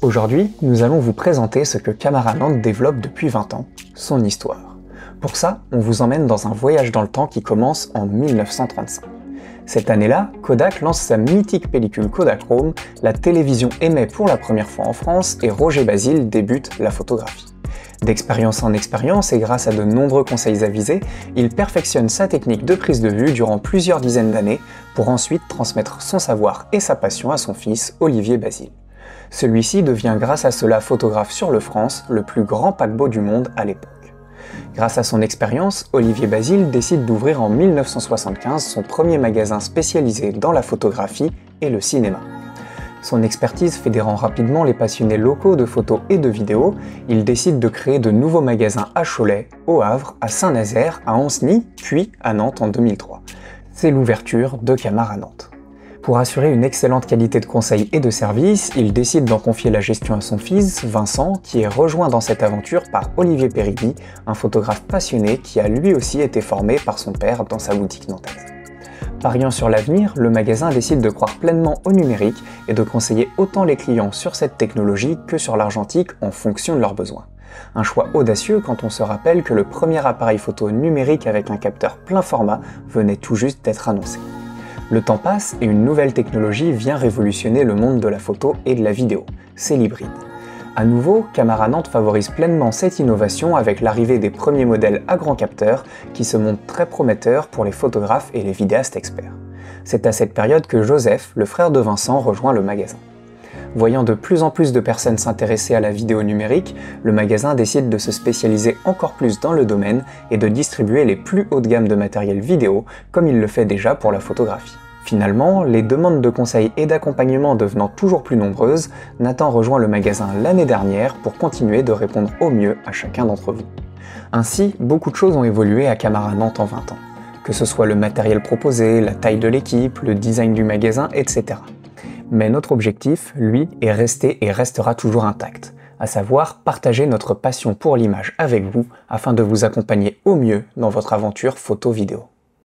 Aujourd'hui, nous allons vous présenter ce que Camara Nantes développe depuis 20 ans, son histoire. Pour ça, on vous emmène dans un voyage dans le temps qui commence en 1935. Cette année-là, Kodak lance sa mythique pellicule Kodachrome, la télévision émet pour la première fois en France et Roger Bazil débute la photographie. D'expérience en expérience et grâce à de nombreux conseils avisés, il perfectionne sa technique de prise de vue durant plusieurs dizaines d'années pour ensuite transmettre son savoir et sa passion à son fils Olivier Bazil. Celui-ci devient grâce à cela photographe sur le France, le plus grand paquebot du monde à l'époque. Grâce à son expérience, Olivier Bazil décide d'ouvrir en 1975 son premier magasin spécialisé dans la photographie et le cinéma. Son expertise fédérant rapidement les passionnés locaux de photos et de vidéos, il décide de créer de nouveaux magasins à Cholet, au Havre, à Saint-Nazaire, à Ancenis, puis à Nantes en 2003. C'est l'ouverture de Camara Nantes. Pour assurer une excellente qualité de conseil et de service, il décide d'en confier la gestion à son fils, Vincent, qui est rejoint dans cette aventure par Olivier Péridi, un photographe passionné qui a lui aussi été formé par son père dans sa boutique nantaise. Pariant sur l'avenir, le magasin décide de croire pleinement au numérique et de conseiller autant les clients sur cette technologie que sur l'argentique en fonction de leurs besoins. Un choix audacieux quand on se rappelle que le premier appareil photo numérique avec un capteur plein format venait tout juste d'être annoncé. Le temps passe et une nouvelle technologie vient révolutionner le monde de la photo et de la vidéo, c'est l'hybride. À nouveau, Camara Nantes favorise pleinement cette innovation avec l'arrivée des premiers modèles à grand capteur qui se montrent très prometteurs pour les photographes et les vidéastes experts. C'est à cette période que Joseph, le frère de Vincent, rejoint le magasin. Voyant de plus en plus de personnes s'intéresser à la vidéo numérique, le magasin décide de se spécialiser encore plus dans le domaine et de distribuer les plus hauts de gamme de matériel vidéo, comme il le fait déjà pour la photographie. Finalement, les demandes de conseils et d'accompagnement devenant toujours plus nombreuses, Nathan rejoint le magasin l'année dernière pour continuer de répondre au mieux à chacun d'entre vous. Ainsi, beaucoup de choses ont évolué à Camara Nantes en 20 ans. Que ce soit le matériel proposé, la taille de l'équipe, le design du magasin, etc. Mais notre objectif, lui, est resté et restera toujours intact, à savoir partager notre passion pour l'image avec vous afin de vous accompagner au mieux dans votre aventure photo-vidéo.